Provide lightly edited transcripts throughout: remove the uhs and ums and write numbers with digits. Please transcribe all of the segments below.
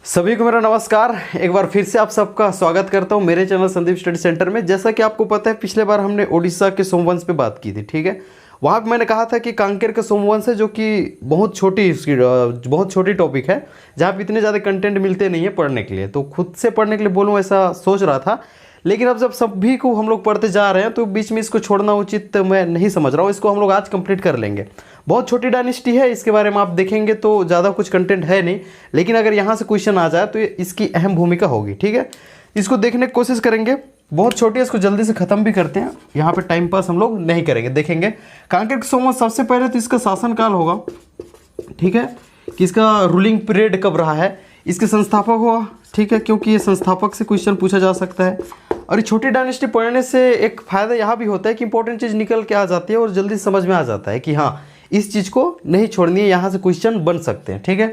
सभी को मेरा नमस्कार। एक बार फिर से आप सबका स्वागत करता हूं मेरे चैनल संदीप स्टडी सेंटर में। जैसा कि आपको पता है, पिछले बार हमने ओडिशा के सोमवंश पे बात की थी, ठीक है। वहाँ पे मैंने कहा था कि कांकेर का सोमवंश है, जो कि बहुत छोटी टॉपिक है, जहाँ पे इतने ज़्यादा कंटेंट मिलते नहीं है पढ़ने के लिए। तो खुद से पढ़ने के लिए बोलूँ ऐसा सोच रहा था, लेकिन अब जब सभी को हम लोग पढ़ते जा रहे हैं तो बीच में इसको छोड़ना उचित मैं नहीं समझ रहा हूँ। इसको हम लोग आज कंप्लीट कर लेंगे। बहुत छोटी डायनेस्टी है, इसके बारे में आप देखेंगे तो ज़्यादा कुछ कंटेंट है नहीं, लेकिन अगर यहाँ से क्वेश्चन आ जाए तो इसकी अहम भूमिका होगी, ठीक है। इसको देखने की कोशिश करेंगे। बहुत छोटी है, इसको जल्दी से ख़त्म भी करते हैं। यहाँ पे टाइम पास हम लोग नहीं करेंगे, देखेंगे कांकेर का सोमवंश। सबसे पहले तो इसका शासनकाल होगा, ठीक है, कि इसका रूलिंग पीरियड कब रहा है, इसके संस्थापक हुआ, ठीक है, क्योंकि ये संस्थापक से क्वेश्चन पूछा जा सकता है। और ये छोटी डायनेस्टी पढ़ने से एक फ़ायदा यहाँ भी होता है कि इंपॉर्टेंट चीज़ निकल के आ जाती है और जल्दी समझ में आ जाता है कि हाँ, इस चीज़ को नहीं छोड़नी है, यहाँ से क्वेश्चन बन सकते हैं, ठीक है।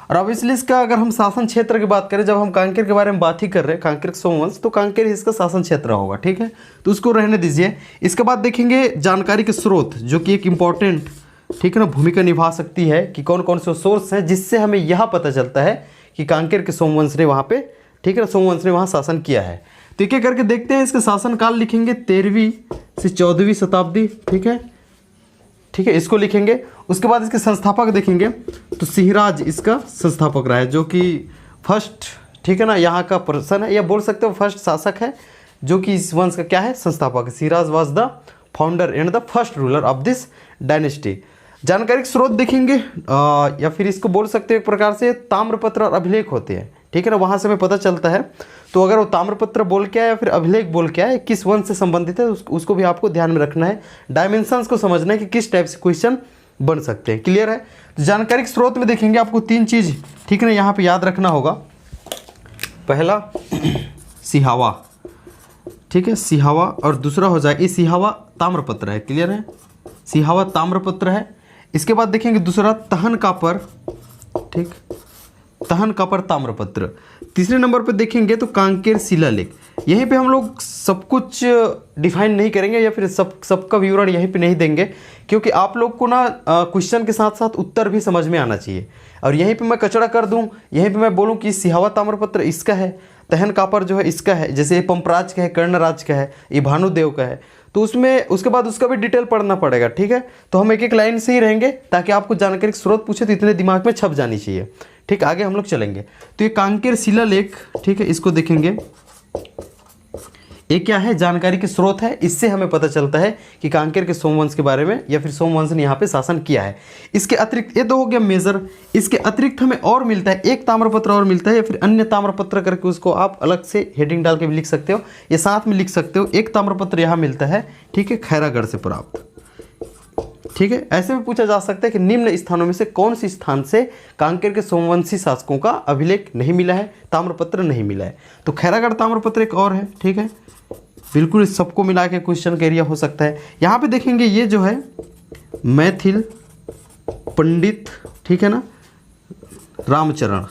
और अब इसलिए इसका अगर हम शासन क्षेत्र की बात करें, जब हम कांकेर के बारे में बात ही कर रहे हैं, कांकेर सोमवंश, तो कांकेर इसका शासन क्षेत्र होगा, ठीक है। तो उसको रहने दीजिए। इसके बाद देखेंगे जानकारी के स्रोत, जो कि एक इम्पॉर्टेंट, ठीक है ना, भूमिका निभा सकती है कि कौन कौन से सोर्स हैं, जिससे हमें यह पता चलता है कि कांकेर के सोमवंश ने वहाँ पे, ठीक है, सोमवंश ने वहाँ शासन किया है। तो एक एक करके देखते हैं। इसका शासनकाल लिखेंगे 13वीं से 14वीं शताब्दी, ठीक है, ठीक है, इसको लिखेंगे। उसके बाद इसके संस्थापक देखेंगे तो सिंहराज इसका संस्थापक रहा है, जो कि फर्स्ट, ठीक है ना, यहाँ का पर्सन है, या बोल सकते हो फर्स्ट शासक है, जो कि इस वंश का क्या है, संस्थापक। Singhraj was the founder and the first ruler of this dynasty. जानकारी के स्रोत देखेंगे, या फिर इसको बोल सकते हो एक प्रकार से ताम्रपत्र और अभिलेख होते हैं, ठीक है ना, वहाँ से हमें पता चलता है। तो अगर वो ताम्रपत्र बोल के आए या फिर अभिलेख बोल के आए, किस वंश से संबंधित है, उसको भी आपको ध्यान में रखना है। डायमेंशंस को समझना है कि किस टाइप से क्वेश्चन बन सकते हैं। क्लियर है। तो जानकारी के स्रोत में देखेंगे, आपको तीन चीज़, ठीक है ना, यहाँ पे याद रखना होगा। पहला सिहावा, ठीक है, सिहावा, और दूसरा हो जाए, ये सिहावा ताम्रपत्र है, क्लियर है, सिहावा ताम्रपत्र है। इसके बाद देखेंगे दूसरा तहन कापर, ठीक, तहन कापर ताम्रपत्र। तीसरे नंबर पे देखेंगे तो कांकेर शिलालेख। यहीं पे हम लोग सब कुछ डिफाइन नहीं करेंगे, या फिर सबका विवरण यहीं पे नहीं देंगे, क्योंकि आप लोग को ना क्वेश्चन के साथ साथ उत्तर भी समझ में आना चाहिए। और यहीं पे मैं कचड़ा कर दूं, यहीं पे मैं बोलूं कि सिहावा ताम्रपत्र इसका है, तहन कापर जो है इसका है, जैसे ये पंपराज का है, कर्णराज का है, ये भानुदेव का है, तो उसमें उसके बाद उसका भी डिटेल पढ़ना पड़ेगा, ठीक है। तो हम एक एक लाइन से ही रहेंगे, ताकि आपको जानकारी के स्रोत पूछे तो इतने दिमाग में छप जानी चाहिए, ठीक। आगे हम लोग चलेंगे। तो ये कांकेर शिलालेख, ठीक है, इसको देखेंगे। ये क्या है, जानकारी के स्रोत है। इससे हमें पता चलता है कि कांकेर के सोमवंश के बारे में, या फिर सोमवंश ने यहाँ पे शासन किया है। इसके अतिरिक्त ये दो हो गया मेजर। इसके अतिरिक्त हमें और मिलता है, एक ताम्रपत्र और मिलता है, या फिर अन्य ताम्रपत्र करके उसको आप अलग से हेडिंग डाल के भी लिख सकते हो, या साथ में लिख सकते हो। एक ताम्रपत्र यहाँ मिलता है, ठीक है, खैरागढ़ से प्राप्त, ठीक है। ऐसे भी पूछा जा सकता है कि निम्न स्थानों में से कौन सी स्थान से कांकेर के सोमवंशी शासकों का अभिलेख नहीं मिला है, ताम्रपत्र नहीं मिला है। तो खैरागढ़ ताम्रपत्र एक और है, ठीक है। बिल्कुल सबको मिला के क्वेश्चन का एरिया हो सकता है। यहाँ पे देखेंगे ये जो है मैथिल पंडित, ठीक है ना, रामचरण,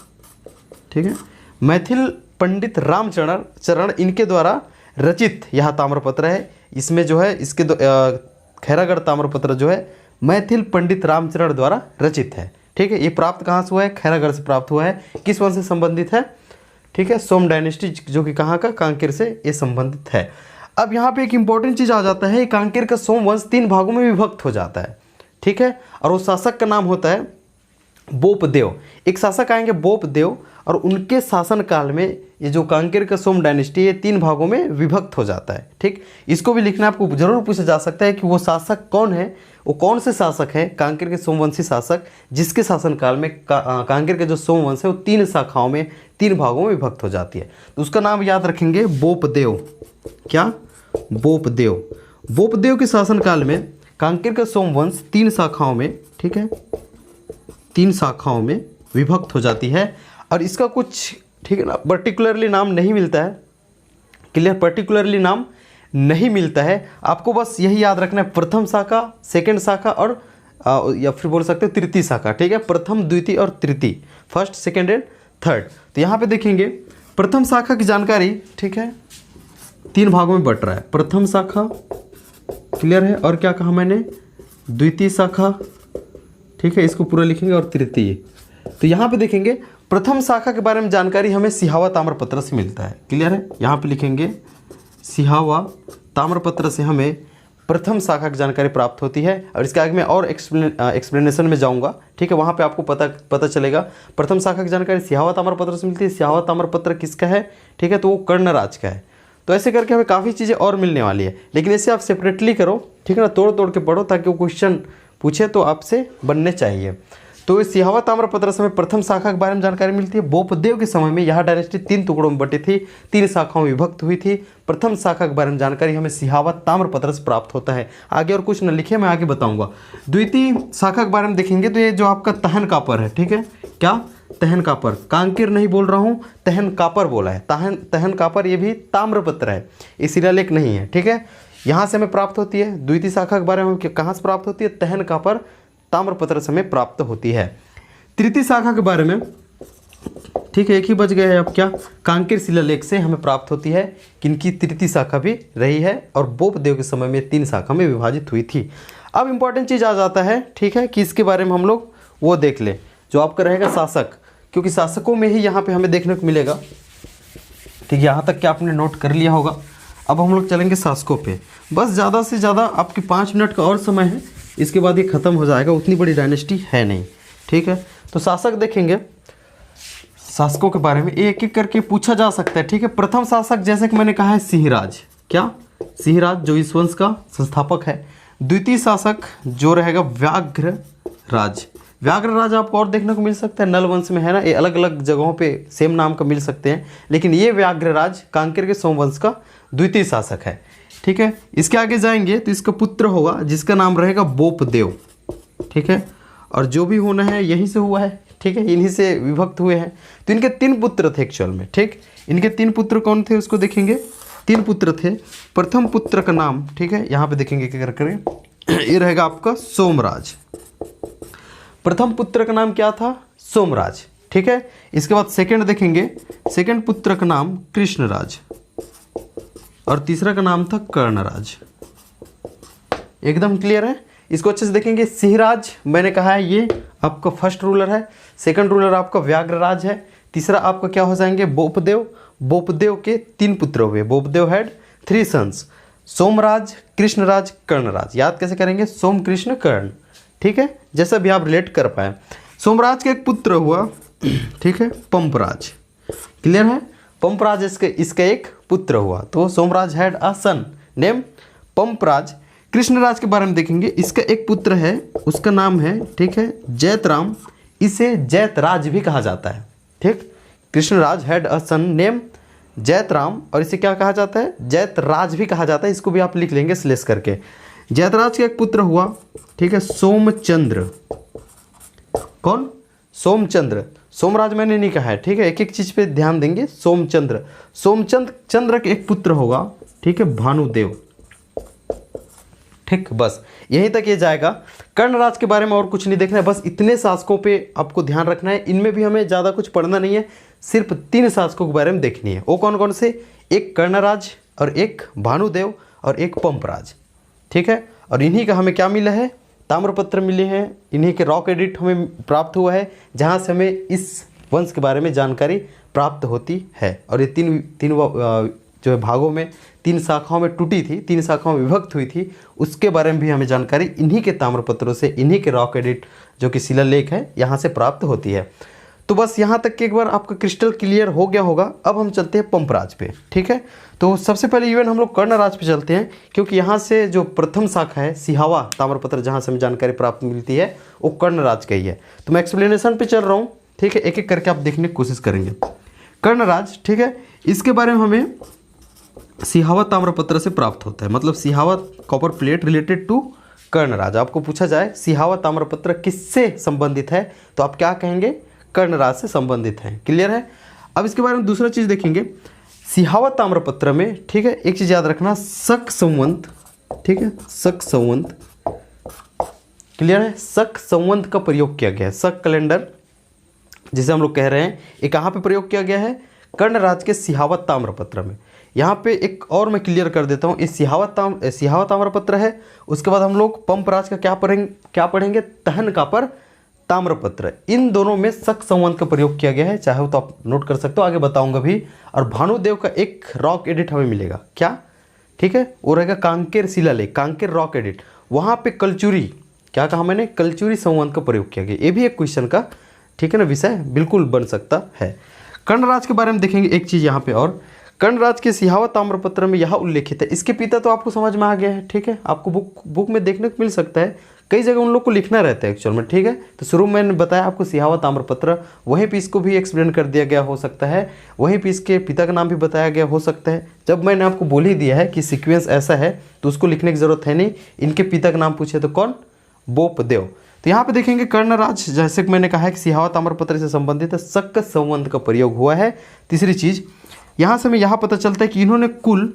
ठीक है, मैथिल पंडित रामचरण, इनके द्वारा रचित यह ताम्रपत्र है। इसमें जो है इसके खैरागढ़ ताम्रपत्र जो है मैथिल पंडित रामचरण द्वारा रचित है, ठीक है। ये प्राप्त कहाँ से हुआ है, खैरागढ़ से प्राप्त हुआ है। किस वंश से संबंधित है, ठीक है, सोम डायनेस्टी, जो कि कहाँ का, कांकेर से ये संबंधित है। अब यहाँ पे एक इंपॉर्टेंट चीज़ आ जाता है, कांकेर का सोमवंश 3 भागों में विभक्त हो जाता है, ठीक है। और वो शासक का नाम होता है बोपदेव। एक शासक आएंगे बोपदेव, और उनके शासनकाल में ये जो कांकेर का सोम डायनेस्टी, ये 3 भागों में विभक्त हो जाता है, ठीक। इसको भी लिखना आपको जरूर पूछा जा सकता है कि वो शासक कौन है, वो कौन से शासक हैं, कांकेर के सोमवंशी शासक, जिसके शासनकाल में कांकेर के जो सोमवंश है वो 3 शाखाओं में, 3 भागों में विभक्त हो जाती है। तो उसका नाम याद रखेंगे, बोपदेव। क्या, बोपदेव। बोपदेव के शासनकाल में कांकेर का सोमवंश 3 शाखाओं में, ठीक है, 3 शाखाओं में विभक्त हो जाती है। और इसका कुछ, ठीक है ना, पर्टिकुलरली नाम नहीं मिलता है, क्लियर, पर्टिकुलरली नाम नहीं मिलता है। आपको बस यही याद रखना है, प्रथम शाखा, सेकंड शाखा, और या फिर बोल सकते हो तृतीय शाखा, ठीक है, प्रथम, द्वितीय और तृतीय, फर्स्ट, सेकंड एंड थर्ड। तो यहाँ पे देखेंगे प्रथम शाखा की जानकारी, ठीक है, 3 भागों में बट रहा है। प्रथम शाखा, क्लियर है, और क्या कहा मैंने, द्वितीय शाखा, ठीक है, इसको पूरा लिखेंगे, और तृतीय। तो यहाँ पे देखेंगे प्रथम शाखा के बारे में जानकारी हमें सिहावा ताम्रपत्र से मिलता है। क्लियर है, यहाँ पे लिखेंगे सिहावा ताम्रपत्र से हमें प्रथम शाखा की जानकारी प्राप्त होती है। और इसके आगे मैं और एक्सप्लेनेशन में जाऊंगा, ठीक है, वहाँ पे आपको पता चलेगा। प्रथम शाखा की जानकारी सिहावा ताम्रपत्र से मिलती है। सिहावा ताम्रपत्र किसका है, ठीक है, तो वो कर्णराज का है। तो ऐसे करके हमें काफ़ी चीज़ें और मिलने वाली है, लेकिन इसे आप सेपरेटली करो, ठीक है ना, तोड़ तोड़ के पढ़ो ताकि वो क्वेश्चन पूछे तो आपसे बनने चाहिए। तो इस सिहावा ताम्रपत्र से हमें प्रथम शाखा के बारे में जानकारी मिलती है। बोपदेव के समय में यह डायनेस्टी 3 टुकड़ों में बटी थी, 3 शाखाओं में विभक्त हुई थी। प्रथम शाखा के बारे में जानकारी हमें सिहावा ताम्रपत्र से प्राप्त होता है। आगे और कुछ न लिखे, मैं आगे बताऊंगा। द्वितीय शाखा के बारे में देखेंगे तो ये जो आपका तहन कापर है, ठीक है, क्या तहन कापर, कांकेर नहीं बोल रहा हूँ, तहन कापर बोला है। तहन कापर ये भी ताम्रपत्र है, ये शिलालेख नहीं है, ठीक है। यहाँ से हमें प्राप्त होती है। द्वितीय शाखा के बारे में कहाँ से प्राप्त होती है, तहन कापर ताम्रपत्र से हमें प्राप्त होती है। तृतीय शाखा के बारे में, ठीक है, एक ही बच गया है अब, क्या कांकेर शिलालेख से हमें प्राप्त होती है। किनकी तृतीय शाखा भी रही है और बोपदेव के समय में 3 शाखा में विभाजित हुई थी। अब इंपॉर्टेंट चीज़ आ जाता है, ठीक है, कि इसके बारे में हम लोग वो देख लें जो आपका रहेगा शासक, क्योंकि शासकों में ही यहाँ पे हमें देखने को मिलेगा। ठीक है, यहाँ तक कि आपने नोट कर लिया होगा। अब हम लोग चलेंगे शासकों पे। बस ज़्यादा से ज़्यादा आपके 5 मिनट का और समय है, इसके बाद ये ख़त्म हो जाएगा, उतनी बड़ी डायनेस्टी है नहीं, ठीक है। तो शासक देखेंगे, शासकों के बारे में एक एक करके पूछा जा सकता है, ठीक है। प्रथम शासक जैसे कि मैंने कहा है सिंहराज, क्या सिंहराज जो इस वंश का संस्थापक है। द्वितीय शासक जो रहेगा व्याघ्रराज। व्याघ्रराज आपको और देखने को मिल सकता है, नल वंश में है ना, ये अलग अलग जगहों पे सेम नाम का मिल सकते हैं, लेकिन ये व्याघ्रराज कांकेर के सोमवंश का द्वितीय शासक है, ठीक है। इसके आगे जाएंगे तो इसका पुत्र होगा जिसका नाम रहेगा बोपदेव, ठीक है, और जो भी होना है यहीं से हुआ है, ठीक है, इन्हीं से विभक्त हुए हैं। तो इनके 3 पुत्र थे एक्चुअल में, ठीक। इनके 3 पुत्र कौन थे उसको देखेंगे। 3 पुत्र थे। प्रथम पुत्र का नाम, ठीक है, यहाँ पे देखेंगे क्या करें, ये रहेगा आपका सोमराज। प्रथम पुत्र का नाम क्या था, सोमराज, ठीक है। इसके बाद सेकंड देखेंगे, सेकंड पुत्र का नाम कृष्णराज और तीसरा का नाम था कर्णराज। एकदम क्लियर है। इसको अच्छे से देखेंगे। सिंहराज मैंने कहा है ये आपका फर्स्ट रूलर है, सेकंड रूलर आपका व्याघ्रराज है, तीसरा आपका क्या हो जाएंगे, बोपदेव। बोपदेव के 3 पुत्र हुए, बोपदेव हैड 3 सन्स, सोमराज, कृष्णराज, कर्णराज। याद कैसे करेंगे, सोम कृष्ण कर्ण, ठीक है, जैसा भी आप रिलेट कर पाए। सोमराज का एक पुत्र हुआ, ठीक है, पंपराज। क्लियर है, पंपराज इसका एक पुत्र हुआ। तो Somraj had a son name Pampraj. Krishnaraj के बारे में देखेंगे, इसका एक पुत्र है, उसका नाम है, ठीक है, जैतराम। इसे जैतराज भी कहा जाता है, ठीक। Krishnaraj had a son name Jaitram, और इसे क्या कहा जाता है, जैतराज भी कहा जाता है। इसको भी आप लिख लेंगे स्लेस करके। जैतराज का एक पुत्र हुआ, ठीक है, सोमचंद्र। कौन, सोमचंद्र। सोमराज मैंने नहीं कहा है, ठीक है, एक एक चीज पे ध्यान देंगे। सोमचंद्र, सोमचंद्र के एक पुत्र होगा, ठीक है, भानुदेव, ठीक। बस यहीं तक ये जाएगा। कर्णराज के बारे में और कुछ नहीं देखना है, बस इतने शासकों पे आपको ध्यान रखना है। इनमें भी हमें ज़्यादा कुछ पढ़ना नहीं है, सिर्फ 3 शासकों के बारे में देखनी है। वो कौन कौन से, एक कर्णराज और एक भानुदेव और एक पंपराज, ठीक है। और इन्हीं का हमें क्या मिला है, ताम्रपत्र मिले हैं, इन्हीं के रॉक एडिट हमें प्राप्त हुआ है, जहाँ से हमें इस वंश के बारे में जानकारी प्राप्त होती है। और ये तीन जो है भागों में, 3 शाखाओं में टूटी थी, 3 शाखाओं में विभक्त हुई थी, उसके बारे में भी हमें जानकारी इन्हीं के ताम्रपत्रों से, इन्हीं के रॉक एडिट जो कि शिलालेख है, यहाँ से प्राप्त होती है। तो बस यहाँ तक कि एक बार आपका क्रिस्टल क्लियर हो गया होगा। अब हम चलते हैं पंपराज पे, ठीक है। तो सबसे पहले इवन हम लोग कर्णराज पे चलते हैं, क्योंकि यहाँ से जो प्रथम शाखा है सिहावा ताम्रपत्र, जहाँ से हमें जानकारी प्राप्त मिलती है, वो कर्णराज का ही है। तो मैं एक्सप्लेनेशन पे चल रहा हूँ, ठीक है, एक एक करके आप देखने की कोशिश करेंगे। कर्णराज, ठीक है, इसके बारे में हमें सिहावा ताम्रपत्र से प्राप्त होता है, मतलब Sihawa copper plate related to Karnaraj. आपको पूछा जाए सिहावा ताम्रपत्र किससे संबंधित है, तो आप क्या कहेंगे, कर्णराज से संबंधित है। क्लियर है। अब इसके बारे में दूसरा चीज देखेंगे, सिहावा ताम्रपत्र में, ठीक है, एक चीज याद रखना, शक संवत, ठीक है, शक संवत। क्लियर है, शक संवत का प्रयोग किया गया है। शक कैलेंडर जिसे हम लोग कह रहे हैं, ये कहाँ पे प्रयोग किया गया है, कर्णराज के सिहावा ताम्रपत्र में। यहाँ पे एक और मैं क्लियर कर देता हूँ, इस सिहावा ताम्रपत्र है, उसके बाद हम लोग पंपराज का क्या पढ़ेंगे, तहन कापर ताम्रपत्र, इन दोनों में शक संवंत का प्रयोग किया गया है। चाहे तो आप नोट कर सकते हो, आगे बताऊंगा भी। और भानुदेव का एक रॉक एडिट हमें मिलेगा, क्या, ठीक है, वो रहेगा कांकेर शिलालेख, कांकेर रॉक एडिट। वहाँ पे कलचुरी, क्या कहा मैंने, कलचुरी संवंत का प्रयोग किया गया। ये भी एक क्वेश्चन का, ठीक है ना, विषय बिल्कुल बन सकता है। कर्णराज के बारे में देखेंगे एक चीज़ यहाँ पे, और कर्णराज के सिहावा ताम्रपत्र में यह उल्लेखित है। इसके पिता तो आपको समझ में आ गया है, ठीक है, आपको बुक में देखने को मिल सकता है, कई जगह उन लोग को लिखना रहता है एक्चुअल में, ठीक है। तो शुरू में मैंने बताया आपको सिहावा ताम्रपत्र, वहीं पे इसको भी एक्सप्लेन कर दिया गया हो सकता है, वहीं पे इसके पिता का नाम भी बताया गया हो सकता है। जब मैंने आपको बोल ही दिया है कि सीक्वेंस ऐसा है तो उसको लिखने की जरूरत है नहीं। इनके पिता का नाम पूछे तो कौन, बोपदेव। तो यहाँ पे देखेंगे कर्णराज, जैसे कि मैंने कहा है कि सिहावा ताम्रपत्र से संबंधित शक संवंत का प्रयोग हुआ है। तीसरी चीज़ यहाँ से हमें यहाँ पता चलता है कि इन्होंने कुल,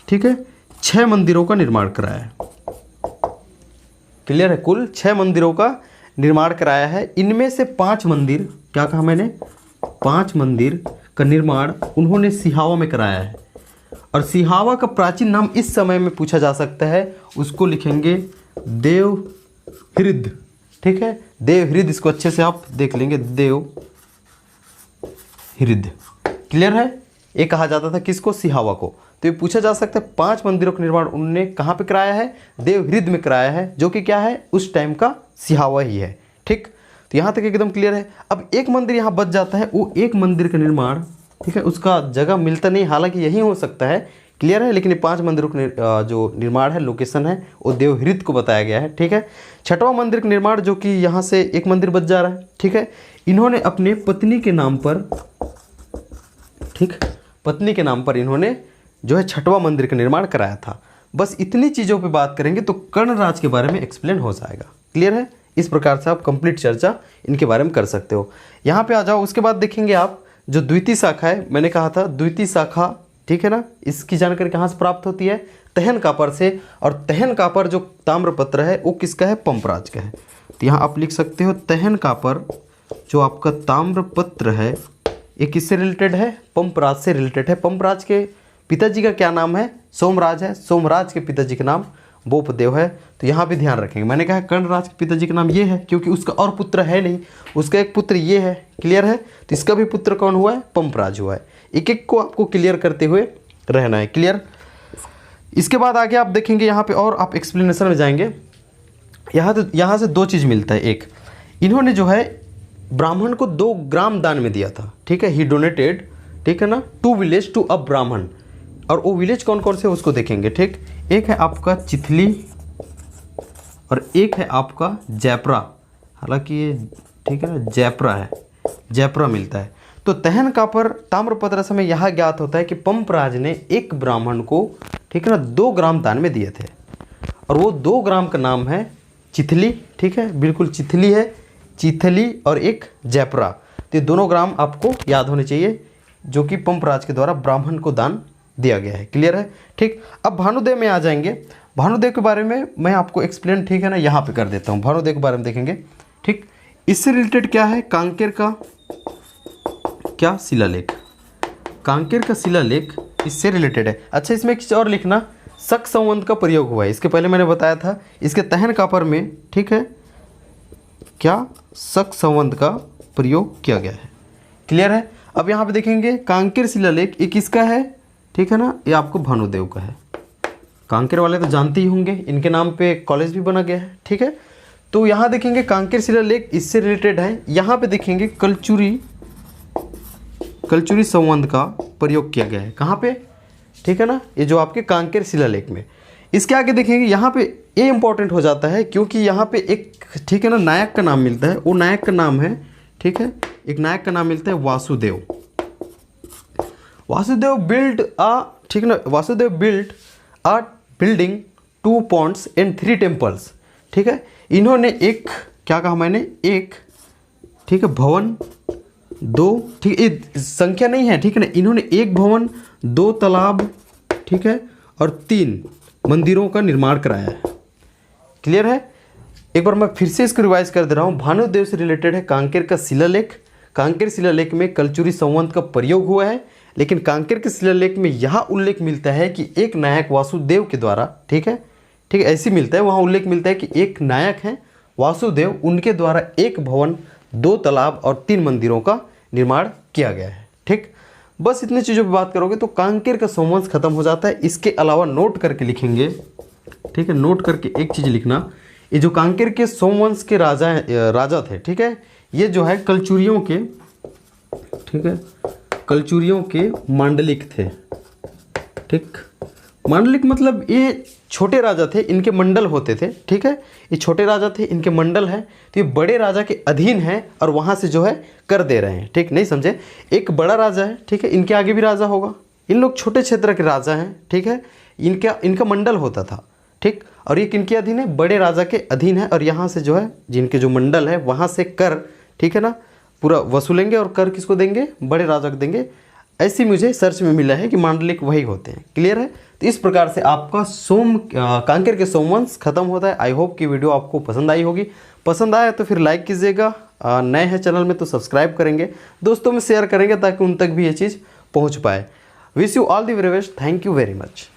ठीक है, 6 मंदिरों का निर्माण कराया है। क्लियर है, कुल 6 मंदिरों का निर्माण कराया है। इनमें से 5 मंदिर, क्या कहा मैंने, 5 मंदिर का निर्माण उन्होंने सिहावा में कराया है। और सिहावा का प्राचीन नाम इस समय में पूछा जा सकता है, उसको लिखेंगे देवहृद, ठीक है, देवहृद। इसको अच्छे से आप देख लेंगे, देवहृद। क्लियर है, ये कहा जाता था किसको, सिहावा को। तो ये पूछा जा सकता है 5 मंदिरों का निर्माण उन्होंने कहाँ पे कराया है, देवहृद में कराया है, जो कि क्या है, उस टाइम का सिहावा ही है, ठीक। तो यहाँ तक एकदम क्लियर है। अब एक मंदिर यहाँ बच जाता है, वो एक मंदिर का निर्माण, ठीक है, उसका जगह मिलता नहीं, हालांकि यही हो सकता है, क्लियर है, लेकिन ये 5 मंदिरों का जो निर्माण है, लोकेशन है, वो देवहृद को बताया गया है, ठीक है। 6वां मंदिर का निर्माण, जो कि यहाँ से एक मंदिर बच जा रहा है, ठीक है, इन्होंने अपने पत्नी के नाम पर, ठीक, पत्नी के नाम पर इन्होंने जो है 6वां मंदिर का निर्माण कराया था। बस इतनी चीज़ों पे बात करेंगे तो कर्णराज के बारे में एक्सप्लेन हो जाएगा। क्लियर है, इस प्रकार से आप कंप्लीट चर्चा इनके बारे में कर सकते हो। यहाँ पे आ जाओ, उसके बाद देखेंगे आप जो द्वितीय शाखा है, मैंने कहा था द्वितीय शाखा, ठीक है ना, इसकी जानकारी कहाँ से प्राप्त होती है, तहनकापर से। और तहनकापर जो ताम्रपत्र है वो किसका है, पंपराज का है। तो यहाँ आप लिख सकते हो तहनकापर जो आपका ताम्रपत्र है, ये किससे रिलेटेड है, पंपराज से रिलेटेड है। पंपराज के पिताजी का क्या नाम है, सोमराज है, सोमराज के पिताजी का नाम बोपदेव है। तो यहाँ भी ध्यान रखेंगे, मैंने कहा कर्णराज के पिताजी का नाम ये है, क्योंकि उसका और पुत्र है नहीं, उसका एक पुत्र ये है। क्लियर है, तो इसका भी पुत्र कौन हुआ है, पंपराज हुआ है। एक एक को आपको क्लियर करते हुए रहना है। क्लियर, इसके बाद आगे आप देखेंगे यहाँ पे और आप एक्सप्लेनेशन में जाएंगे। यहाँ से 2 चीज़ मिलता है। एक, इन्होंने जो है ब्राह्मण को 2 ग्राम दान में दिया था, ठीक है, ही डोनेटेड, ठीक है ना, 2 विलेज टू अ ब्राह्मण। और वो विलेज कौन कौन से उसको देखेंगे, ठीक। एक है आपका चिथली और एक है आपका जयपुरा, हालांकि ये, ठीक है ना, जयपुरा है, जयपुरा मिलता है। तो तहनकापर ताम्रपत्र से हमें यह ज्ञात होता है कि पंपराज ने एक ब्राह्मण को, ठीक है ना, 2 ग्राम दान में दिए थे। और वो 2 ग्राम का नाम है चिथली, ठीक है, बिल्कुल चिथली है, चिथली और एक जयपुरा। तो ये दोनों ग्राम आपको याद होने चाहिए, जो कि पंपराज के द्वारा ब्राह्मण को दान दिया गया है। क्लियर है, ठीक। अब भानुदेव में आ जाएंगे। भानुदेव के बारे में मैं आपको एक्सप्लेन, ठीक है ना, यहाँ पे कर देता हूँ। भानुदेव के बारे में देखेंगे, ठीक। इससे रिलेटेड क्या है, कांकेर का क्या शिलालेख, कांकेर का शिलालेख इससे रिलेटेड है। अच्छा, इसमें एक चीज़ और लिखना, शक संवंत का प्रयोग हुआ है। इसके पहले मैंने बताया था, इसके तहनकापर में, ठीक है, क्या शक संवंत का प्रयोग किया गया है। क्लियर है। अब यहाँ पे देखेंगे कांकेर शिलालेख, ये किसका है, ठीक है ना, ये आपको भानुदेव का है। कांकेर वाले तो जानते ही होंगे, इनके नाम पे कॉलेज भी बना गया है, ठीक है। तो यहाँ देखेंगे कांकेर शिलालेख इससे रिलेटेड है। यहाँ पे देखेंगे कलचुरी संवंत का प्रयोग किया गया है, कहाँ पे, ठीक है ना, ये जो आपके कांकेर शिलालेख में। इसके आगे देखेंगे, यहाँ पे ये इंपॉर्टेंट हो जाता है, क्योंकि यहाँ पे एक, ठीक है ना, नायक का नाम मिलता है। वो नायक का नाम है, ठीक है, एक नायक का नाम मिलता है वासुदेव। वासुदेव बिल्ड अ, ठीक है ना, Vasudev build a building 2 ponds and 3 temples, ठीक है। इन्होंने एक, क्या कहा मैंने, एक, ठीक है, भवन 2, ठीक है, ये संख्या नहीं है, ठीक है ना, इन्होंने 1 भवन 2 तालाब, ठीक है, और 3 मंदिरों का निर्माण कराया है। क्लियर है। एक बार मैं फिर से इसको रिवाइज कर दे रहा हूँ। भानुदेव से रिलेटेड है कांकेर का शिलालेख। कांकेर शिलालेख में कलचुरी संवंत का प्रयोग हुआ है, लेकिन कांकेर के शिलालेख में यह उल्लेख मिलता है कि एक नायक वासुदेव के द्वारा, ठीक है, ऐसे मिलता है, वहाँ उल्लेख मिलता है कि एक नायक है वासुदेव उनके द्वारा 1 भवन, 2 तालाब और 3 मंदिरों का निर्माण किया गया है। ठीक, बस इतनी चीज़ों पे बात करोगे तो कांकेर का सोमवंश खत्म हो जाता है। इसके अलावा नोट करके लिखेंगे, ठीक है, नोट करके एक चीज़ लिखना, ये जो कांकेर के सोमवंश के राजा थे, ठीक है, ये जो है कलचुरियों के, ठीक है, कलचुरियों के मांडलिक थे। ठीक, मांडलिक मतलब ये छोटे राजा थे, इनके मंडल होते थे। ठीक है, ये छोटे राजा थे, इनके मंडल हैं, तो ये बड़े राजा के अधीन हैं और वहाँ से जो है कर दे रहे हैं। ठीक, नहीं समझे, एक बड़ा राजा है, ठीक है, इनके आगे भी राजा होगा, इन लोग छोटे क्षेत्र के राजा हैं। ठीक है, इनका मंडल होता था। ठीक, और ये किनके अधीन है, बड़े राजा के अधीन है, और यहाँ से जो है जिनके जो मंडल है वहाँ से कर, ठीक है ना, पूरा वसूलेंगे और कर किसको देंगे, बड़े राजा को देंगे। ऐसी मुझे सर्च में मिला है कि मांडलिक वही होते हैं। क्लियर है, तो इस प्रकार से आपका कांकेर के सोमवंश खत्म होता है। आई होप कि वीडियो आपको पसंद आई होगी। पसंद आया तो फिर लाइक कीजिएगा, नए हैं चैनल में तो सब्सक्राइब करेंगे, दोस्तों में शेयर करेंगे ताकि उन तक भी ये चीज़ पहुंच पाए। Wish you all the very best, thank you very much.